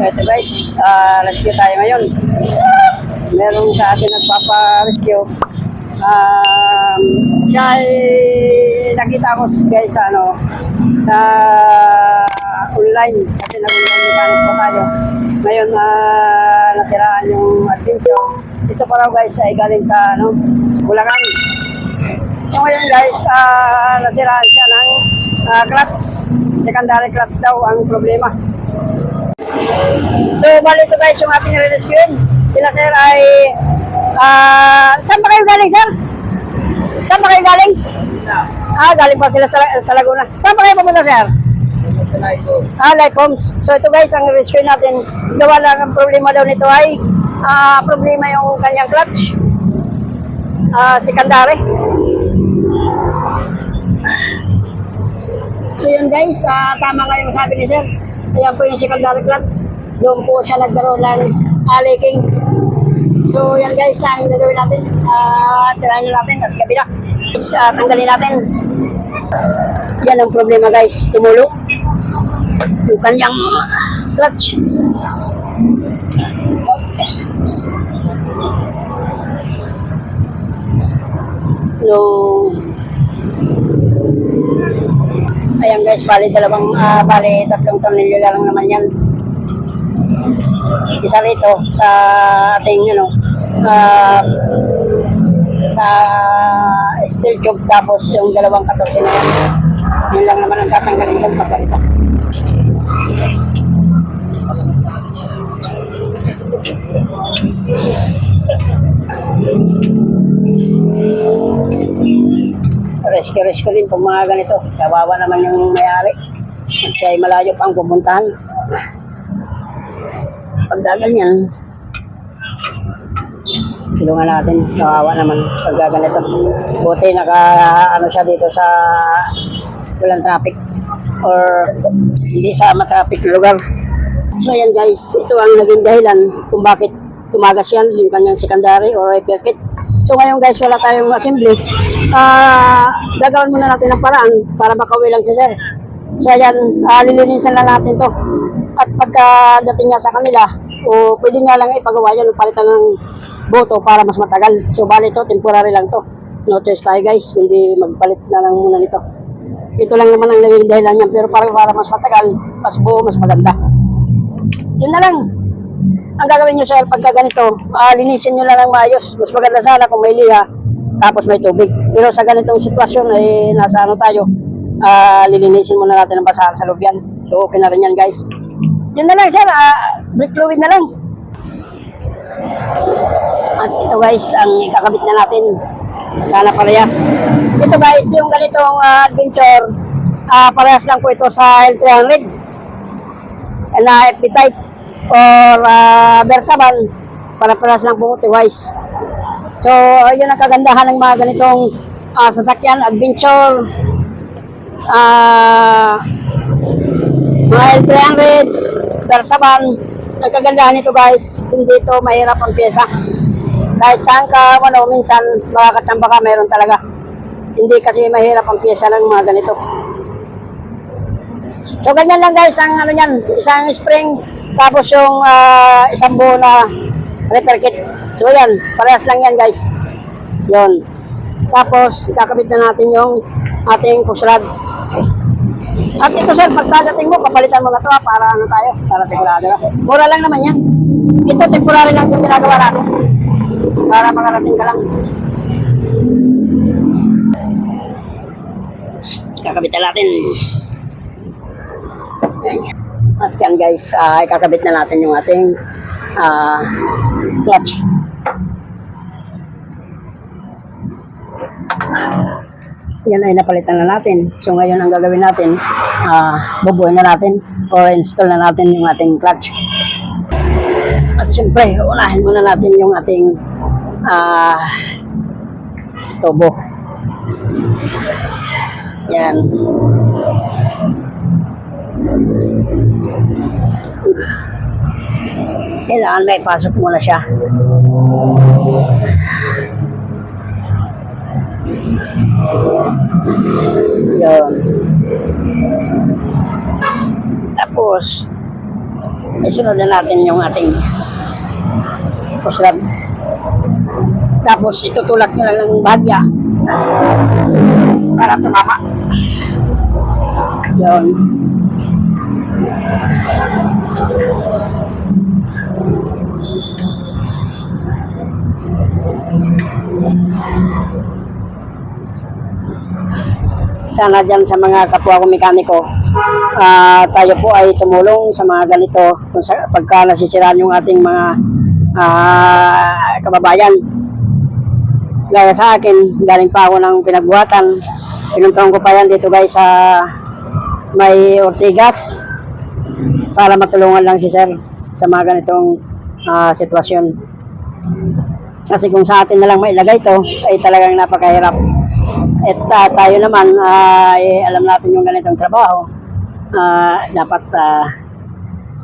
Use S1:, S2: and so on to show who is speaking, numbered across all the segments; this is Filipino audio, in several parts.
S1: ito guys, rescue tayo ngayon. Meron sa atin nagpapa-rescue. Siya ay nakita ko guys sa online kasi nag-online mechanic po tayo. Ngayon nasiraan yung adventure. Ito pa raw guys ay galing sa Bulacan. So ngayon guys, nasiraan siya ng clutch. Secondary clutch daw ang problema. So bali ito guys yung ating re-rescue. Sila sir ay saan ba kayo galing sir? Saan ba kayo galing? Galing pa sila sa Laguna. Saan ba kayo pumunta sir? Light homes. So ito guys ang rescue natin. Gawa lang ang problema daw nito ay problema yung kanyang clutch. Secondary. So yun guys, tama nga yung sabi ni sir. Ayan po yung secondary clutch. Doon po siya nagkaroon ng leaking. So yan guys, ang gagawin natin. Tirahin natin at kabila. Tanggalin natin. Yan ang problema guys, tumulo. Yung kanyang clutch. So, ayan guys, bali tatlong tornilyo lang naman yan. Isa rito sa ating sa steel tube, tapos yung dalawang 14 na yan. Yun lang naman ang tatanggalin ng pagkalita. Rescue din pag mga ganito. Kawawa naman yung may-ari. At siya ay malayo pang pupuntahan. Pag ganyan, tulungan natin. Kawawa naman pag ganito. Buti siya dito sa walang traffic or hindi sa matraffic lugar. So ayan guys, ito ang naging dahilan kung bakit tumagas yan, yung kanyang secondary or repair kit. So ngayon guys, wala tayong assembly. Gagawin muna natin ng paraan para makauwi lang si sir. So ayan, lilinisan lang natin to. At pagkadating niya sa kanila, pwede nga lang ipagawa yan, palitan ng boto para mas matagal. So bali to, temporary lang to. No choice tayo guys, hindi magpalit na lang muna nito. Ito lang naman ang naging dahilan niya, pero para mas matagal, mas buo, mas maganda. Yun na lang. Ang gagawin nyo sir, pagka ganito, linisin nyo lang ng maayos. Mas maganda sana kung may liha, tapos may tubig. Pero sa ganitong sitwasyon, nasa tayo, lilinisin muna natin ang basahan sa loob yan. So okay na rin yan guys. Yun na lang sir, brake fluid na lang. At ito guys, ang ikakabit na natin. Sana parehas. Ito guys, yung ganitong adventure, parehas lang po ito sa L300 na FP type or Versaban, para parehas lang po twice. So yun ang kagandahan ng mga ganitong sasakyan, adventure, mga L300, Versaban. Ang kagandahan nito guys, hindi ito mahirap ang pyesa. Kahit saan ka, minsan makakatsamba ka, meron talaga. Hindi kasi mahirap ang pyesa ng mga ganito. So ganyan lang guys, ang yan, isang spring, tapos yung isang buo na repair kit. So yan, parehas lang yan guys. Yun. Tapos, ikakabit na natin yung ating push rod. At ito sir, pagkadating mo, papalitan mo na ito para tayo, para sigurado na. Mura lang naman yan. Ito, temporary lang yung ginagawa natin. Para makarating ka lang. Kakabitan natin. At yan guys, ikakabit na natin yung ating clutch. Yan ay napalitan na natin. So ngayon ang gagawin natin, bubuhin na natin o install na natin yung ating clutch. At siyempre, unahin muna natin yung ating tubo. Yan. Kailangan may pasok muna siya. Yun. Tapos Isunod na natin yung ating push-rod. Tapos itutulak nyo lang ng bagya para tumama. Yun. Sana dyan sa mga kapwa ko mekaniko, tayo po ay tumulong sa mga ganito kung pagka nasisiraan yung ating mga kababayan. Gaya sa akin, galing pa ako ng pinagbuhatan. Pinuntong ko pa yan dito guys sa may Ortigas para matulungan lang si sir sa mga ganitong sitwasyon. Kasi kung sa atin na lang mailagay ito, ay talagang napakahirap. At tayo naman, alam natin yung ganitong trabaho, dapat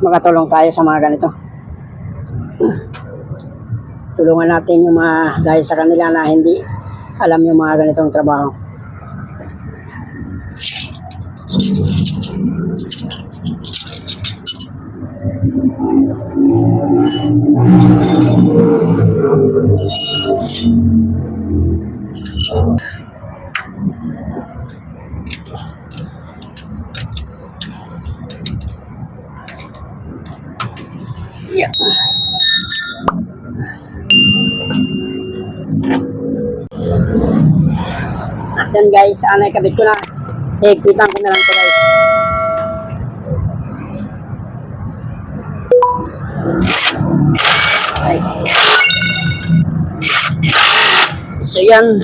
S1: makatulong tayo sa mga ganito. Tulungan natin yung mga gaya sa kanila na hindi alam yung mga ganitong trabaho. Yeah. At then guys, ikabit ko na. Higpitan ko na lang ito guys. Okay. So yan.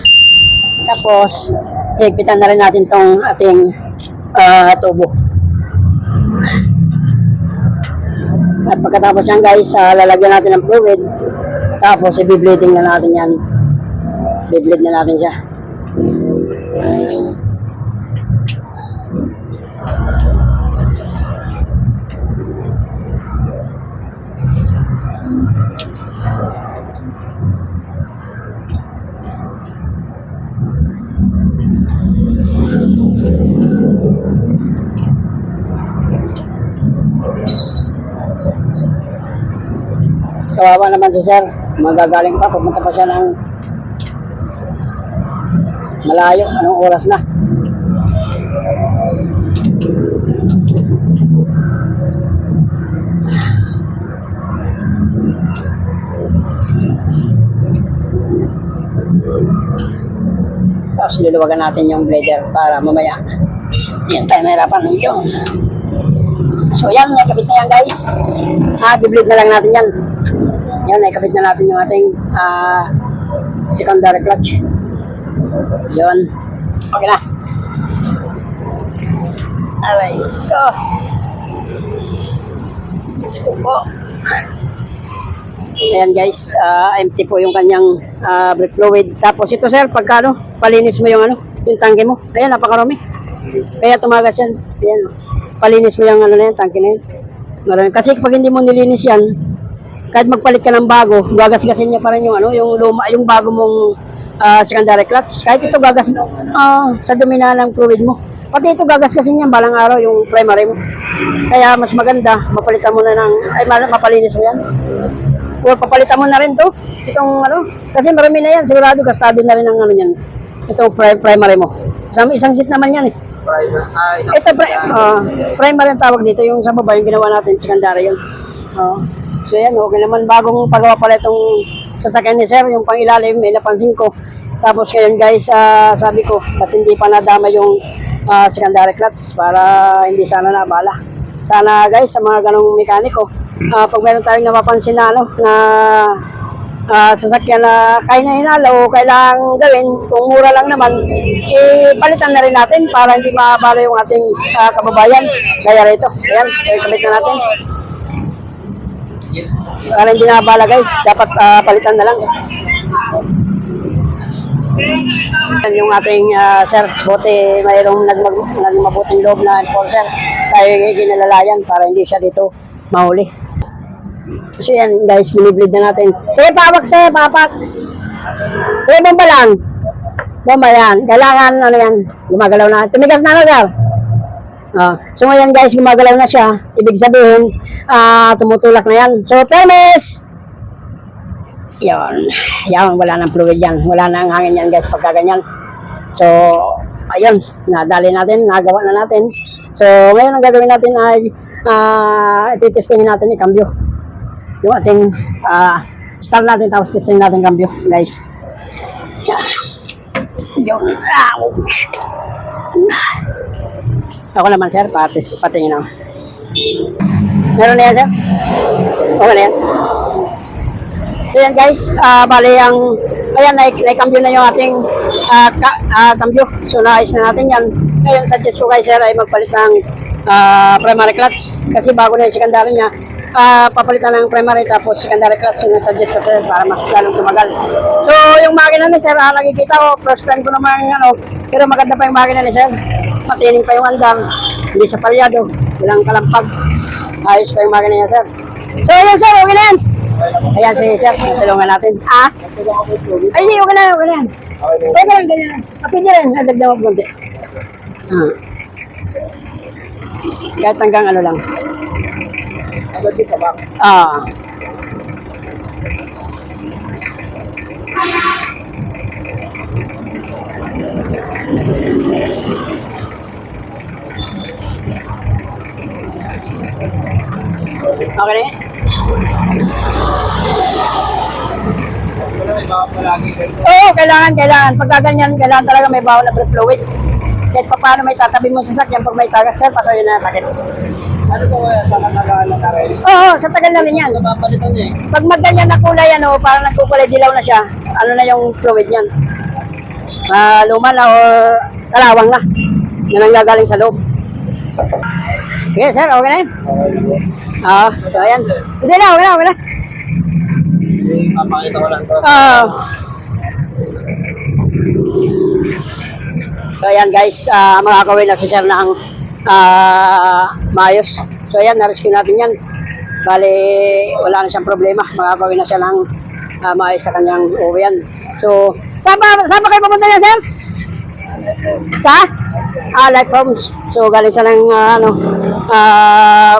S1: Tapos, higpitan na rin natin tong ating tubo. At pagkatapos yan guys, lalagyan natin ng fluid. Tapos, i-bleeding na natin yan. I-bleed na natin siya. Kawawa naman si sir, magagaling pa, pumunta pa siya ng malayo, anong oras na? Tapos luluwagan natin yung blader para mamaya yan tayo mahirapan yung. So yan, nakabit na yan guys. Di-bleed na lang natin yan. Yan, nakabit na natin yung ating secondary clutch. Yun. Okay na. Alright, go. Let's go po. Ayan guys, empty po yung kanyang brake fluid. Tapos ito sir, pagkano, palinis mo yung yung tangke mo. Ayan, napakarami. Kaya tumagas yan. Ayan. Palinis mo yung na yan, tangke na yan. Marami. Kasi pag hindi mo nilinis yan, kahit magpalit ka ng bago, gagasgasin niya pa rin yung yung luma, yung bago mong secondary clutch. Kahit ito gagas sa dumi na ng fluid mo. Pati ito gagasgasin niya balang araw yung primary mo. Kaya mas maganda, mapalitan mo na mapalinis mo yan. O papalitan mo na rin to, itong kasi marami na yan, sigurado gastado na rin ang yan. Itong primary mo. Isang seat naman yan eh. Ito primary ang tawag dito, yung sa baba yung ginawa natin, secondary yun. So yan, okay naman, bagong pagawa pala itong sasakyan ni sir, yung pangilalim, may napansin ko. Tapos ngayon guys, sabi ko, ba't hindi pa nadama yung secondary clutch para hindi sana nabala. Sana guys, sa mga ganong mekaniko, pag meron tayong napapansin na sasakyan na kaya na hinalo o kailangang gawin, kung mura lang naman, palitan na rin natin para hindi mabala yung ating kababayan. Kaya rito, ayan, kabit na natin. Para hindi nabala guys, dapat palitan na lang. Yung ating sir, buti mayroong nagmabuting loob na enforcer, tayo ginalalayan para hindi siya dito mahuli. So yan guys, binibleed na natin. Sige, pawak sir, papak. Sige, bomba lang. Bomba yan. Kailangan, yan, gumagalaw na. Tumigas na sir. So ngayon guys, gumagalaw na siya. Ibig sabihin, tumutulak na yan. So, permis! Yan. Yan, wala nang fluid yan. Wala nang hangin yan guys pagka ganyan. So, ayun, nadali natin, nagawa na natin. So, ngayon ang gagawin natin ay ititestingin natin i-cambio. Yung ating start natin tapos testing natin cambio, guys. Yung ako naman sir, patingin ako. Meron na yan sir? Okay na yan. So yan guys, bali ang ayan, naikambyo na yung ating cambio. So naayos na natin yan. Ngayon, suggest ko kay sir ay magpalit ng primary clutch. Kasi bago na yung secondary niya, papalitan ng primary tapos secondary clutch yung suggest ko sir para mas lalong tumagal. So yung makina ni sir, nakikita ko, first time ko naman pero maganda pa yung makina ni sir. Matining pa yung andang, hindi siya palyado, walang kalampag. Ayos pa yung makina niya sir. So yun sir, okay na yan. Ayan si sir, tulungan natin. Ay hindi, okay na yan. Okay lang, ganyan. Pwede rin, nadagdaw ko konti. Kahit hanggang ano lang.
S2: Agad sa box.
S1: Okay na yan?
S2: Wala may bawang palagi sir.
S1: Oo, kailangan. Pagka ganyan, kailangan talaga may bawal na brake fluid. Kahit pa paano may tatabi mo sa sasakyan pag may tagas, sir, pasoy na takip.
S2: Ano po kaya sa kanagalan na rin?
S1: Oo, sa tagal na rin yan.
S2: Napapalitan niya eh.
S1: Pag magganyan na kulay, parang nagkukulay dilaw na siya, ano na yung fluid niyan? Luma na or kalawang na. Yan ang gagaling sa loob. Sige, sir, okay na yun? So ayan. Hindi na, okay na.
S2: Papakita ko lang to.
S1: So ayan guys, makakawin na si sir ng maayos. So ayan, na-rescue natin yan. Bali, wala na siyang problema. Makakawin na siya ng maayos sa kanyang uwian. So, saan ba kayo pupunta niya sir? Sa? Life Homes. So galing siya ng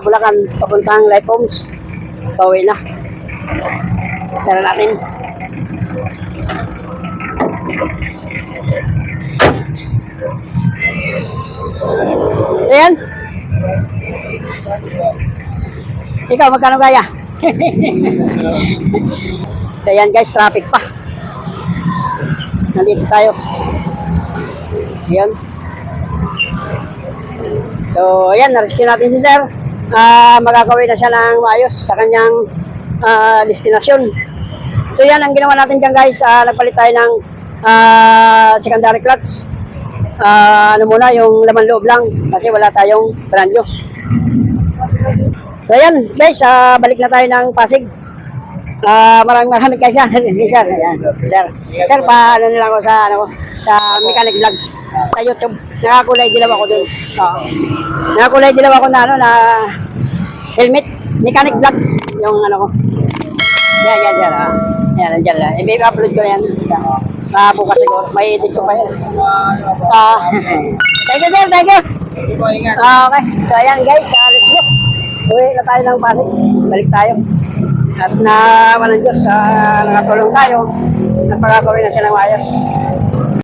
S1: Bulacan, papuntang Life Homes. Pauwi na. Sara natin. Ayan. Ikaw, magkano kaya? So ayan guys, traffic pa. Nandito tayo. Ayan. So ayan, na-rescue natin si sir. Magkakawin na siya ng maayos sa kanyang destinasyon. So yan ang ginawa natin dyan guys. Nagpalit tayo ng secondary clutch. Muna yung laman loob lang kasi wala tayong brand new. So yan guys, balik na tayo ng Pasig. Maraming kayo sir. Sir, paano nila ako sa mechanic vlogs sa YouTube. Nakakulay dilaw ako dun. Nakakulay dilaw ako na helmet, mechanic vlogs yung ko. Yan, nandiyan lang. I-upload ko yan. Bukas siguro. May edit ko pa yan. Thank you sir, thank you. Okay. So ayan guys, let's go. Uwi na tayo ng Pasig. Balik tayo. At na walang Diyos, nakatulong tayo. Napagagawin na siya ng ayos.